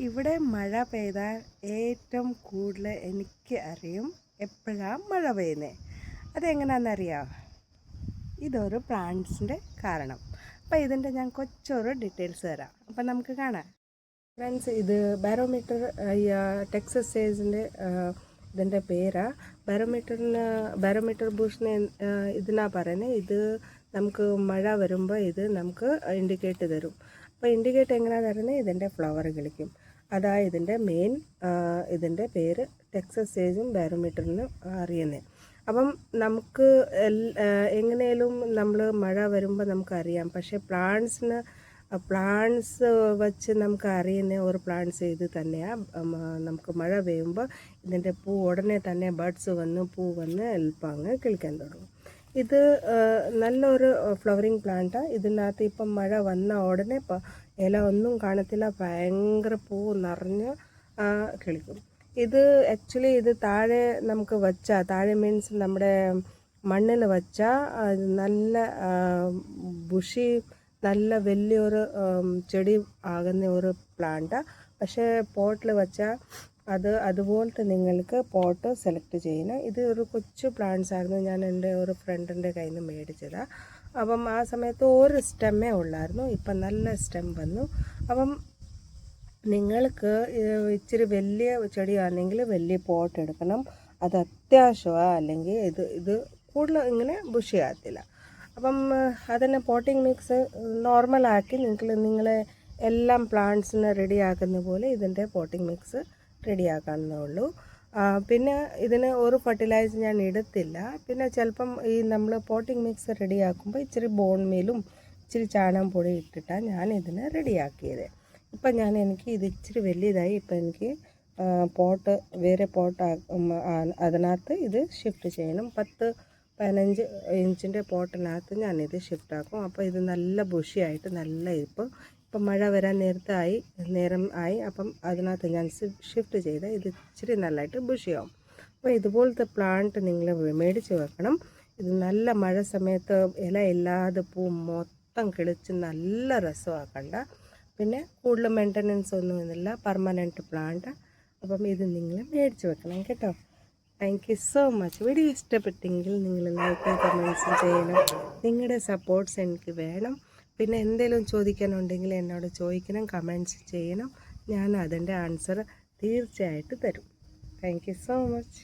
ഇവിടെ മഴ പെയ്താൽ ഏറ്റവും കൂടുതൽ എനിക്ക് അറിയും എപ്പോഴാണ് മഴ പെയ്യുന്നത്. അതെങ്ങനെയാണെന്നറിയാമോ? ഇതൊരു പ്ലാന്റ്സിൻ്റെ കാരണം. അപ്പോൾ ഇതിൻ്റെ ഞാൻ കൊച്ചൊരു ഡീറ്റെയിൽസ് തരാം. അപ്പം നമുക്ക് കാണാം. ഫ്രണ്ട്സ്, ഇത് ബാരോമീറ്റർ ടെക്സസ് സേസിൻ്റെ ഇതിൻ്റെ പേരാണ്. ബാരോമീറ്റർ ബുഷിനെ ഇതിനാ പറയുന്നത്. ഇത് നമുക്ക് മഴ വരുമ്പോൾ ഇത് നമുക്ക് ഇൻഡിക്കേറ്റ് തരും. അപ്പോൾ ഇൻഡിക്കേറ്റ് എങ്ങനെയാണ് തരുന്നത്? ഇതിൻ്റെ ഫ്ലവർ കളിക്കും. അതാണ് ഇതിൻ്റെ മെയിൻ. ഇതിൻ്റെ പേര് ടെക്സസ് സേജും ബാരോമീറ്ററിന് അറിയുന്നത്. അപ്പം നമുക്ക് എങ്ങനെയും നമ്മൾ മഴ വരുമ്പോൾ നമുക്കറിയാം. പക്ഷേ പ്ലാന്റ്സ് വച്ച് നമുക്ക് അറിയുന്ന ഒരു പ്ലാന്റ്സ് ഇത് തന്നെയാണ്. നമുക്ക് മഴ പെയ്യുമ്പോൾ ഇതിൻ്റെ പൂ ഉടനെ തന്നെ ബഡ്സ് വന്ന് പൂ വന്ന് എളുപ്പങ്ങ് കിളിക്കാൻ തുടങ്ങും. ഇത് നല്ലൊരു ഫ്ലവറിങ് പ്ലാന്റാണ്. ഇതിനകത്ത് ഇപ്പം മഴ വന്ന ഉടനെ ഇല ഒന്നും കാണത്തില്ല, ഭയങ്കര പൂ നിറഞ്ഞ് കിളിക്കും. ഇത് ആക്ച്വലി ഇത് താഴെ നമുക്ക് വച്ചാൽ, താഴെ മീൻസ് നമ്മുടെ മണ്ണിൽ വച്ചാൽ നല്ല ബുഷി, നല്ല വലിയൊരു ചെടി ആകുന്ന ഒരു പ്ലാന്റാണ്. പക്ഷേ പോട്ടിൽ വച്ചാൽ അതുപോലത്തെ നിങ്ങൾക്ക് പോട്ട് സെലക്ട് ചെയ്യണം. ഇത് ഒരു കൊച്ചു പ്ലാന്റ്സ് ആയിരുന്നു. ഞാൻ എൻ്റെ ഒരു ഫ്രണ്ടിൻ്റെ കയ്യിൽ നിന്ന് മേടിച്ചതാണ്. അപ്പം ആ സമയത്ത് ഒരു സ്റ്റെമ്മേ ഉള്ളായിരുന്നു. ഇപ്പം നല്ല സ്റ്റെം വന്നു. അപ്പം നിങ്ങൾക്ക് ഇച്ചിരി വലിയ ചെടിയാണെങ്കിൽ വലിയ പോട്ട് എടുക്കണം. അത് അത്യാവശ്യമാണ്. അല്ലെങ്കിൽ ഇത് കൂടുതൽ ഇങ്ങനെ ബുഷിയാകത്തില്ല. അപ്പം അതിന് പോട്ടിംഗ് മിക്സ് നോർമലാക്കി നിങ്ങളെ എല്ലാം പ്ലാന്റ്സിന് റെഡിയാക്കുന്ന പോലെ ഇതിൻ്റെ പോട്ടിംഗ് മിക്സ് റെഡിയാക്കാവുന്നേ ഉള്ളൂ. പിന്നെ ഇതിന് ഒരു ഫെർട്ടിലൈസർ ഞാൻ ഇടത്തില്ല. പിന്നെ ചിലപ്പം ഈ നമ്മൾ പോട്ടിംഗ് മിക്സ് റെഡിയാക്കുമ്പോൾ ഇച്ചിരി ബോൺ മീലും ഇച്ചിരി ചാണകം പൊടി ഇട്ടിട്ടാണ് ഞാൻ ഇതിനെ റെഡിയാക്കിയത്. ഇപ്പം എനിക്ക് ഇത് ഇച്ചിരി വലിയതായി. ഇപ്പം എനിക്ക് വേറെ പോട്ട് അതിനകത്ത് ഇത് ഷിഫ്റ്റ് ചെയ്യണം. 10-15 ഇഞ്ചിൻ്റെ പോട്ടിനകത്ത് ഞാനിത് ഷിഫ്റ്റാക്കും. അപ്പോൾ ഇത് നല്ല ബുഷിയായിട്ട് നല്ല ഇപ്പം മഴ വരാൻ നേരം ആയി. അപ്പം അതിനകത്ത് ഞാൻ ഷിഫ്റ്റ് ചെയ്ത് ഇത് ഇച്ചിരി നല്ലതായിട്ട് ബുഷിയാവും. അപ്പോൾ ഇതുപോലത്തെ പ്ലാന്റ് നിങ്ങൾ മേടിച്ച് വെക്കണം. ഇത് നല്ല മഴ സമയത്ത് ഇല ഇല്ലാതെ പൂ മൊത്തം കിളിച്ച് നല്ല രസമാക്കണ്ട. പിന്നെ കൂടുതൽ മെയിൻ്റനൻസ് ഒന്നുമില്ല, പെർമനൻറ്റ് പ്ലാന്റ്. അപ്പം ഇത് നിങ്ങൾ മേടിച്ച് വെക്കണം കേട്ടോ. Thank you so much. Video ഇഷ്ടപ്പെട്ടെങ്കിൽ നിങ്ങൾ ലൈക്കും കമൻസും ചെയ്യണം. നിങ്ങളുടെ സപ്പോർട്ട്സ് എനിക്ക് വേണം. പിന്നെ എന്തെങ്കിലും ചോദിക്കാനുണ്ടെങ്കിൽ എന്നോട് ചോദിക്കണം, കമൻസ് ചെയ്യണം. ഞാൻ അതിൻ്റെ ആൻസർ തീർച്ചയായിട്ടും തരും. Thank you so much.